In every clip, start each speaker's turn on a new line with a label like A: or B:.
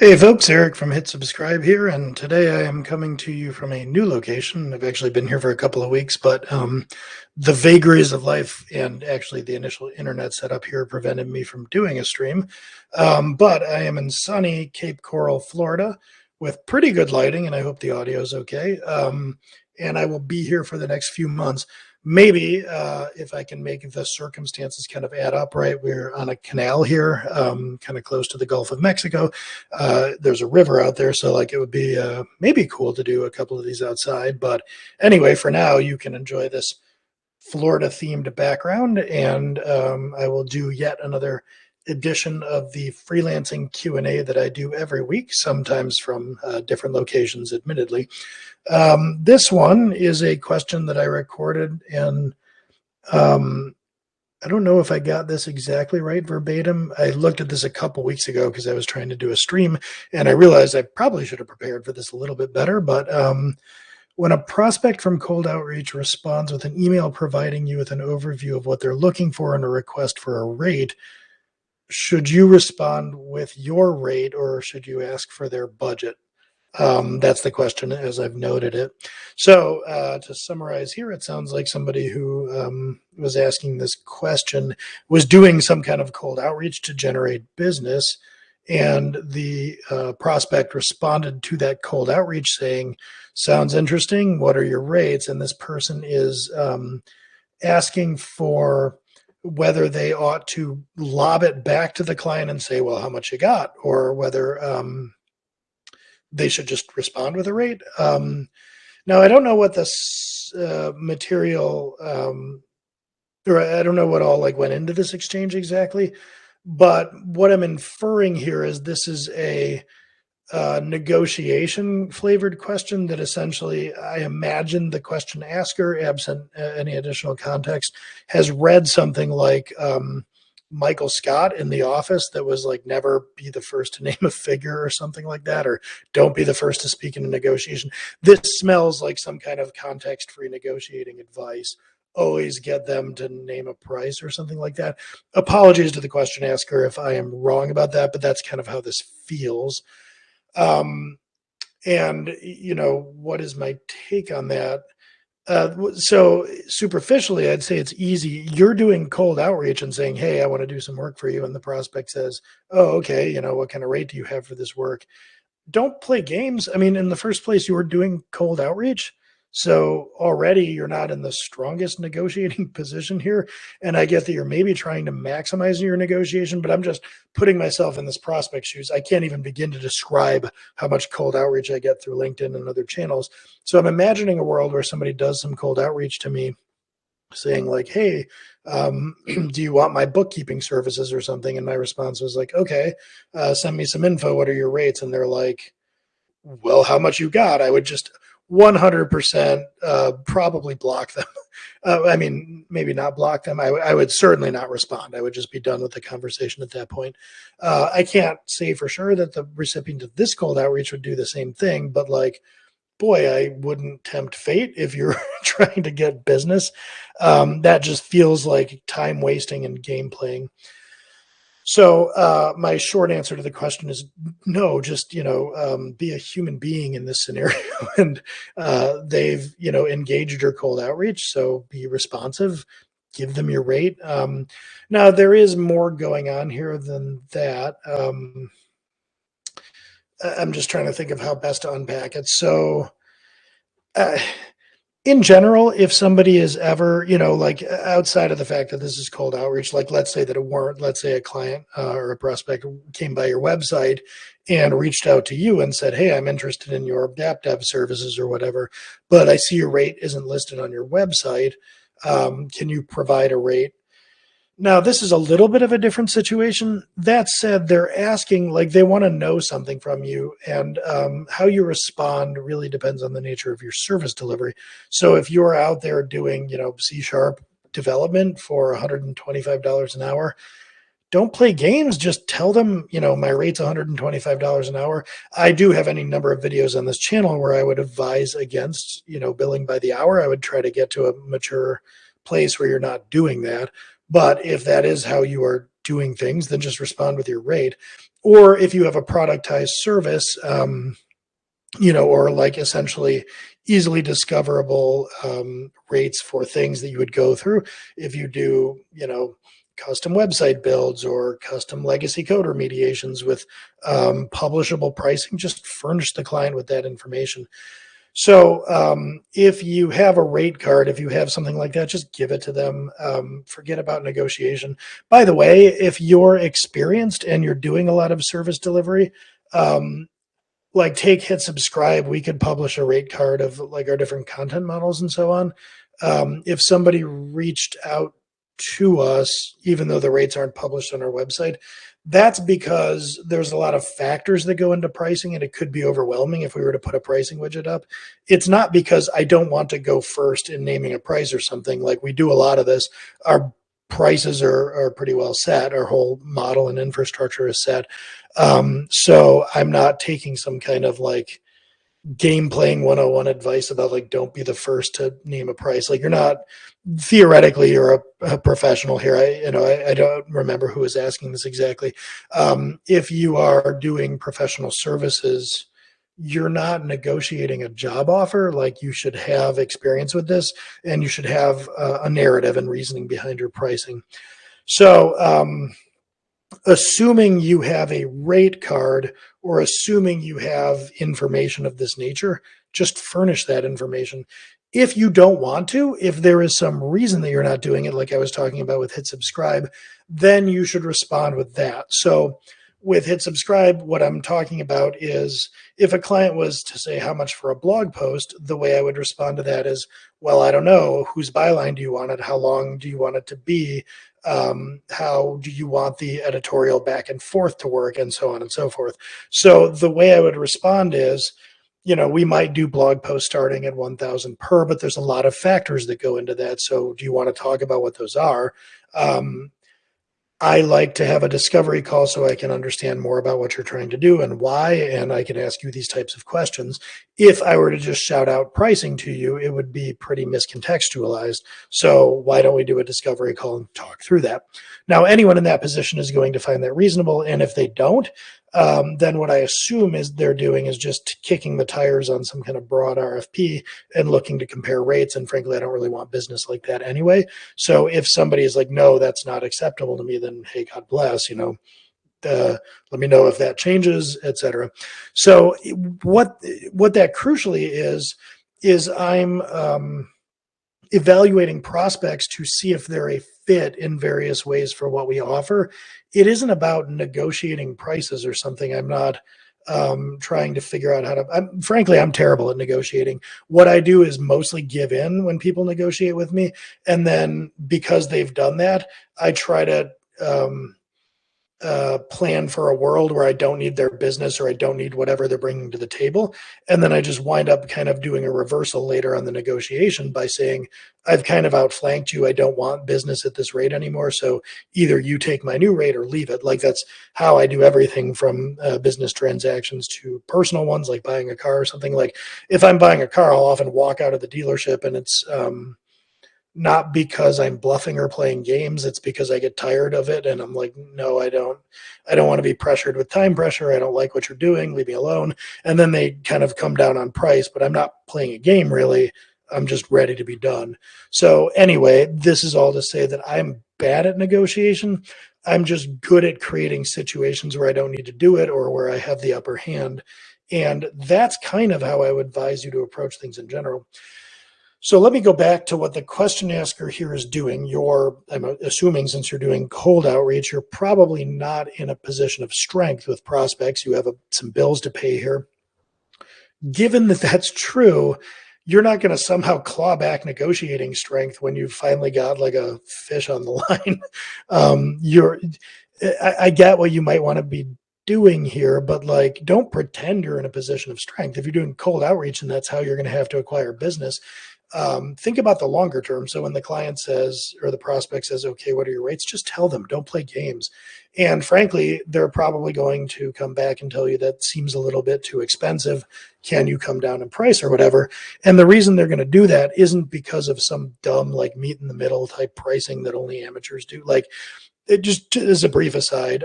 A: Hey folks, Eric from Hit Subscribe here, and today I am coming to you from a new location. I've actually been here for a couple of weeks, but the vagaries of life and actually the initial internet setup here prevented me from doing a stream. But I am in sunny Cape Coral, Florida, with pretty good lighting, and I hope the audio is okay. And I will be here for the next few months. Maybe if I can make the circumstances kind of add up, right? We're on a canal here, kind of close to the Gulf of Mexico. There's a river out there, so like it would be maybe cool to do a couple of these outside. But anyway, for now, you can enjoy this Florida themed background, and I will do yet another edition of the freelancing Q&A that I do every week, sometimes from different locations, admittedly. This one is a question that I recorded, and I don't know if I got this exactly right verbatim. I looked at this a couple weeks ago because I was trying to do a stream, and I realized I probably should have prepared for this a little bit better. But when a prospect from cold outreach responds with an email providing you with an overview of what they're looking for and a request for a rate, should you respond with your rate or should you ask for their budget? That's the question as I've noted it. So to summarize here, it sounds like somebody who was asking this question was doing some kind of cold outreach to generate business. And the prospect responded to that cold outreach saying, sounds interesting. What are your rates? And this person is asking for whether they ought to lob it back to the client and say, well, how much you got? Or whether they should just respond with a rate. Now, I don't know what this material, or I don't know what all like went into this exchange exactly, but what I'm inferring here is this is a negotiation flavored question that essentially I imagine the question asker, absent any additional context, has read something like Michael Scott in The Office that was like, never be the first to name a figure or something like that, or don't be the first to speak in a negotiation. This smells like some kind of context-free negotiating advice. Always get them to name a price or something like that. Apologies to the question asker if I am wrong about that, but that's kind of how this feels. And, you know, what is my take on that? So superficially, I'd say it's easy. You're doing cold outreach and saying, hey, I want to do some work for you. And the prospect says, oh, okay, you know, what kind of rate do you have for this work? Don't play games. I mean, in the first place, you were doing cold outreach. So already you're not in the strongest negotiating position here. And I get that you're maybe trying to maximize your negotiation, but I'm just putting myself in this prospect shoes. I can't even begin to describe how much cold outreach I get through LinkedIn and other channels. So I'm imagining a world where somebody does some cold outreach to me saying like, hey, do you want my bookkeeping services or something? And my response was like, okay, send me some info. What are your rates? And they're like, well, how much you got? I would just 100% probably block them. I mean, maybe not block them. I would certainly not respond. I would just be done with the conversation at that point. I can't say for sure that the recipient of this cold outreach would do the same thing, but like, boy, I wouldn't tempt fate if you're trying to get business. That just feels like time wasting and game playing. So my short answer to the question is no, just, you know, be a human being in this scenario. And they've, you know, engaged your cold outreach. So be responsive, give them your rate. Now, there is more going on here than that. I'm just trying to think of how best to unpack it. So uh, in general, if somebody is ever, you know, like outside of the fact that this is cold outreach, like let's say that it weren't, let's say a client or a prospect came by your website and reached out to you and said, hey, I'm interested in your app dev services or whatever, but I see your rate isn't listed on your website. Can you provide a rate? Now, this is a little bit of a different situation. That said, they're asking, like, they want to know something from you, and how you respond really depends on the nature of your service delivery. So if you're out there doing, you know, C# development for $125 an hour, don't play games. Just tell them, you know, my rate's $125 an hour. I do have any number of videos on this channel where I would advise against, you know, billing by the hour. I would try to get to a mature place where you're not doing that. But if that is how you are doing things, then just respond with your rate. Or if you have a productized service, or like essentially easily discoverable rates for things that you would go through. If you do, custom website builds or custom legacy code remediations with publishable pricing, just furnish the client with that information. So if you have a rate card, if you have something like that, just give it to them. Forget about negotiation. By the way, if you're experienced and you're doing a lot of service delivery, like take Hit Subscribe, we could publish a rate card of like our different content models and so on. If somebody reached out to us, even though the rates aren't published on our website, that's because there's a lot of factors that go into pricing, and it could be overwhelming if we were to put a pricing widget up. It's not because I don't want to go first in naming a price or something. Like, we do a lot of this. Our prices are pretty well set. Our whole model and infrastructure is set. So I'm not taking some kind of like game playing 101 advice about like, don't be the first to name a price. Like, you're not, theoretically, you're a professional here. I don't remember who was asking this exactly. If you are doing professional services, you're not negotiating a job offer. Like, you should have experience with this, and you should have a narrative and reasoning behind your pricing. So, assuming you have a rate card or assuming you have information of this nature, just furnish that information. If you don't want to, if there is some reason that you're not doing it, like I was talking about with Hit Subscribe, then you should respond with that. So with Hit Subscribe, what I'm talking about is if a client was to say how much for a blog post, the way I would respond to that is, well, I don't know. Whose byline do you want it? How long do you want it to be? How do you want the editorial back and forth to work, and so on and so forth. So the way I would respond is, we might do blog posts starting at 1,000 per, but there's a lot of factors that go into that. So do you want to talk about what those are? I like to have a discovery call so I can understand more about what you're trying to do and why, and I can ask you these types of questions. If I were to just shout out pricing to you, it would be pretty miscontextualized. So why don't we do a discovery call and talk through that? Now, anyone in that position is going to find that reasonable, and if they don't, then what I assume is they're doing is just kicking the tires on some kind of broad RFP and looking to compare rates. And frankly, I don't really want business like that anyway. So if somebody is like, no, that's not acceptable to me, then hey, God bless, let me know if that changes, etc. So what that crucially is I'm evaluating prospects to see if they're a fit in various ways for what we offer. It isn't about negotiating prices or something. I'm not trying to figure out how to, frankly, I'm terrible at negotiating. What I do is mostly give in when people negotiate with me. And then because they've done that, I try to plan for a world where I don't need their business or I don't need whatever they're bringing to the table. And then I just wind up kind of doing a reversal later on the negotiation by saying, I've kind of outflanked you. I don't want business at this rate anymore. So either you take my new rate or leave it. Like, that's how I do everything from business transactions to personal ones, like buying a car or something. Like, if I'm buying a car, I'll often walk out of the dealership, and it's not because I'm bluffing or playing games. It's because I get tired of it. And I'm like, no, I don't want to be pressured with time pressure. I don't like what you're doing. Leave me alone. And then they kind of come down on price, but I'm not playing a game really. I'm just ready to be done. So anyway, this is all to say that I'm bad at negotiation. I'm just good at creating situations where I don't need to do it or where I have the upper hand. And that's kind of how I would advise you to approach things in general. So let me go back to what the question asker here is doing. I'm assuming since you're doing cold outreach, you're probably not in a position of strength with prospects. You have some bills to pay here. Given that that's true, you're not going to somehow claw back negotiating strength when you've finally got like a fish on the line. I get what you might want to be doing here, but like, don't pretend you're in a position of strength. If you're doing cold outreach and that's how you're going to have to acquire business, think about the longer term. So when the client says, or the prospect says, okay, what are your rates? Just tell them, don't play games. And frankly, they're probably going to come back and tell you that seems a little bit too expensive. Can you come down in price or whatever? And the reason they're going to do that isn't because of some dumb, like, meet in the middle type pricing that only amateurs do. Like, it just as a brief aside,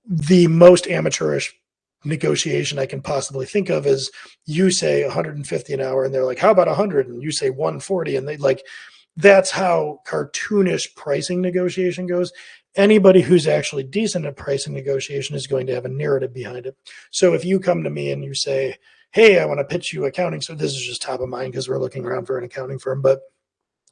A: the most amateurish negotiation I can possibly think of is you say 150 an hour and they're like, how about 100? And you say 140, and they like, that's how cartoonish pricing negotiation goes. Anybody who's actually decent at pricing negotiation is going to have a narrative behind it. So if you come to me and you say, hey, I want to pitch you accounting, so this is just top of mind because we're looking around for an accounting firm, but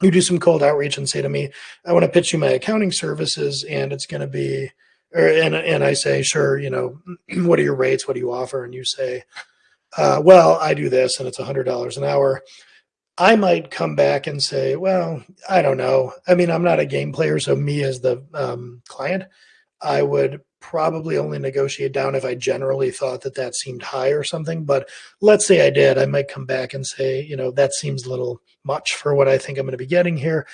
A: you do some cold outreach and say to me, I want to pitch you my accounting services, and it's going to be, and I say, sure, what are your rates? What do you offer? And you say, well, I do this and it's $100 an hour. I might come back and say, well, I don't know. I mean, I'm not a game player, so me as the client, I would probably only negotiate down if I generally thought that that seemed high or something. But let's say I did, I might come back and say, that seems a little much for what I think I'm going to be getting here.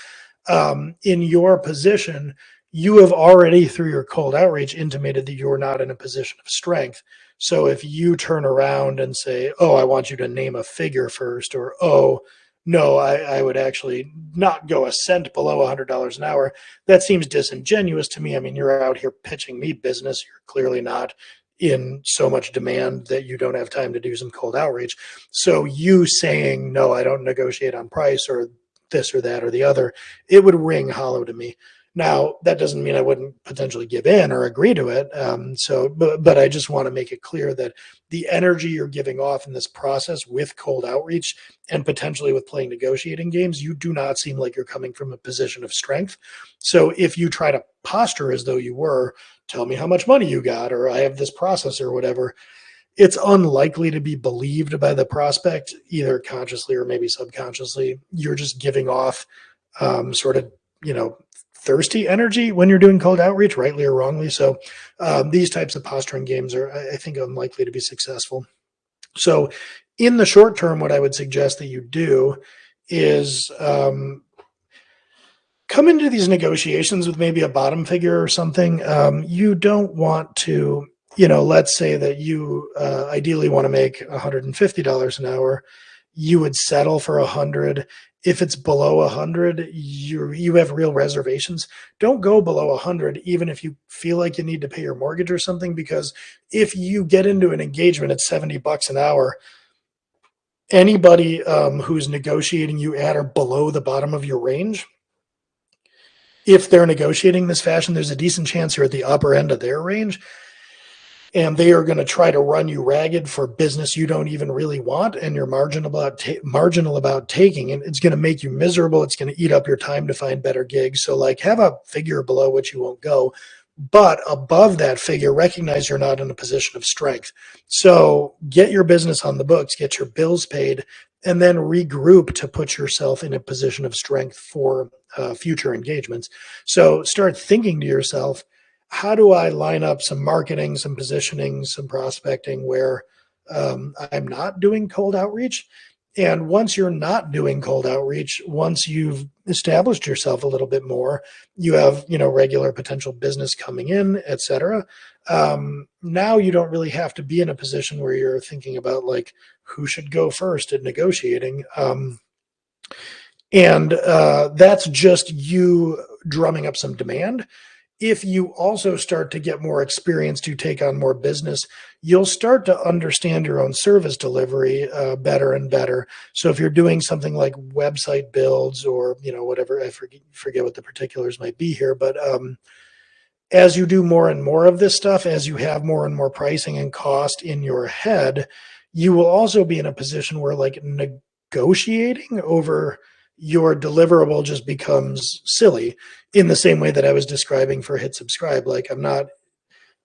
A: In your position, you have already, through your cold outreach, intimated that you're not in a position of strength. So if you turn around and say, oh, I want you to name a figure first, or, oh, no, I would actually not go a cent below $100 an hour, that seems disingenuous to me. I mean, you're out here pitching me business. You're clearly not in so much demand that you don't have time to do some cold outreach. So you saying, no, I don't negotiate on price or this or that or the other, it would ring hollow to me. Now, that doesn't mean I wouldn't potentially give in or agree to it. But I just want to make it clear that the energy you're giving off in this process with cold outreach and potentially with playing negotiating games, you do not seem like you're coming from a position of strength. So if you try to posture as though you were, tell me how much money you got, or I have this process or whatever, it's unlikely to be believed by the prospect, either consciously or maybe subconsciously. You're just giving off sort of, thirsty energy when you're doing cold outreach, rightly or wrongly. So these types of posturing games are, I think, unlikely to be successful. So in the short term, what I would suggest that you do is come into these negotiations with maybe a bottom figure or something. You don't want to, let's say that you ideally want to make $150 an hour. You would settle for 100. If it's below 100, you have real reservations. Don't go below 100, even if you feel like you need to pay your mortgage or something, because if you get into an engagement at $70 an hour, anybody who's negotiating you at or below the bottom of your range, if they're negotiating this fashion, there's a decent chance you're at the upper end of their range. And they are going to try to run you ragged for business you don't even really want, and you're marginal about taking, and it's going to make you miserable. It's going to eat up your time to find better gigs. So like, have a figure below which you won't go, but above that figure, recognize you're not in a position of strength. So get your business on the books, get your bills paid, and then regroup to put yourself in a position of strength for future engagements. So start thinking to yourself, how do I line up some marketing, some positioning, some prospecting where I'm not doing cold outreach? And once you're not doing cold outreach, once you've established yourself a little bit more, you have, regular potential business coming in, et cetera. Now you don't really have to be in a position where you're thinking about like who should go first at negotiating. And that's just you drumming up some demand. If you also start to get more experience to take on more business, you'll start to understand your own service delivery better and better. So if you're doing something like website builds or, whatever, I forget what the particulars might be here, but as you do more and more of this stuff, as you have more and more pricing and cost in your head, you will also be in a position where like negotiating over your deliverable just becomes silly, in the same way that I was describing for Hit Subscribe. Like I'm not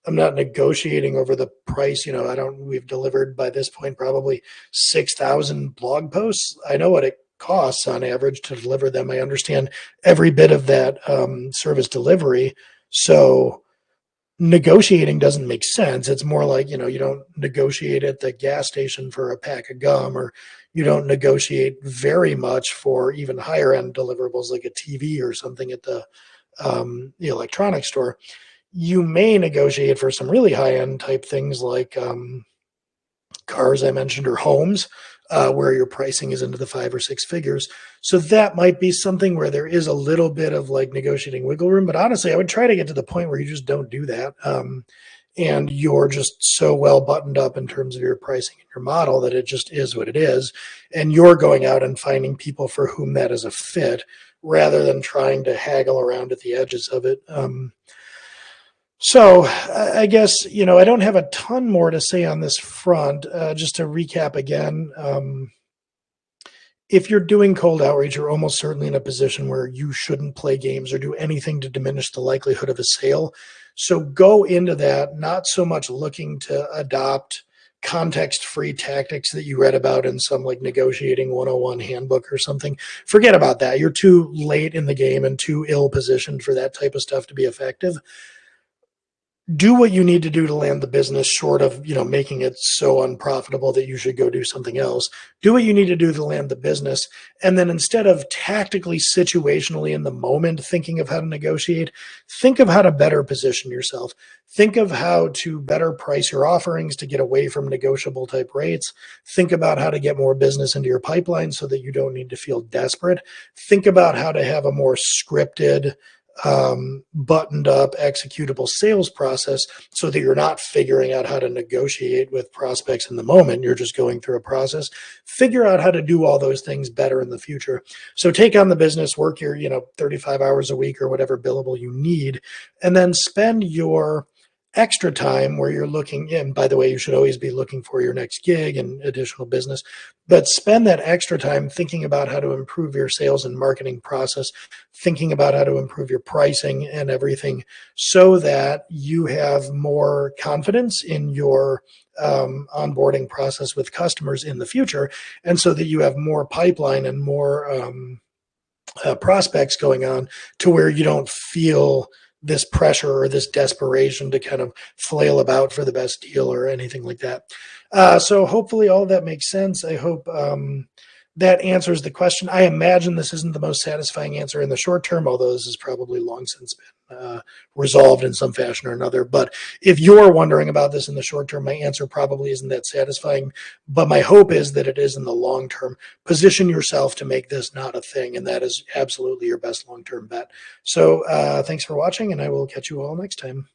A: negotiating over the price. We've delivered by this point probably 6,000 blog posts. I know what it costs on average to deliver them. I understand every bit of that service delivery. So negotiating doesn't make sense. It's more like, you don't negotiate at the gas station for a pack of gum, or you don't negotiate very much for even higher end deliverables like a TV or something at the electronics store. You may negotiate for some really high end type things like cars I mentioned, or homes. where your pricing is into the 5 or 6 figures. So that might be something where there is a little bit of like negotiating wiggle room. But honestly, I would try to get to the point where you just don't do that. And you're just so well buttoned up in terms of your pricing and your model that it just is what it is. And you're going out and finding people for whom that is a fit rather than trying to haggle around at the edges of it. So I guess, I don't have a ton more to say on this front. Just to recap again, if you're doing cold outreach, you're almost certainly in a position where you shouldn't play games or do anything to diminish the likelihood of a sale. So go into that not so much looking to adopt context-free tactics that you read about in some like negotiating 101 handbook or something. Forget about that. You're too late in the game and too ill positioned for that type of stuff to be effective. Do what you need to do to land the business, short of making it so unprofitable that you should go do something else. Do what you need to do to land the business, and then instead of tactically, situationally in the moment thinking of how to negotiate, think of how to better position yourself. Think of how to better price your offerings to get away from negotiable type rates. Think about how to get more business into your pipeline so that you don't need to feel desperate. Think about how to have a more scripted, buttoned up, executable sales process so that you're not figuring out how to negotiate with prospects in the moment. You're just going through a process. Figure out how to do all those things better in the future. So take on the business, work your 35 hours a week or whatever billable you need, and then spend your extra time where you're looking in. By the way, you should always be looking for your next gig and additional business, but spend that extra time thinking about how to improve your sales and marketing process, thinking about how to improve your pricing and everything so that you have more confidence in your onboarding process with customers in the future. And so that you have more pipeline and more prospects going on to where you don't feel this pressure or this desperation to kind of flail about for the best deal or anything like that. So hopefully all of that makes sense. I hope that answers the question. I imagine this isn't the most satisfying answer in the short term, although this has probably long since been resolved in some fashion or another. But if you're wondering about this in the short term, my answer probably isn't that satisfying. But my hope is that it is in the long term. Position yourself to make this not a thing, and that is absolutely your best long-term bet. So thanks for watching, and I will catch you all next time.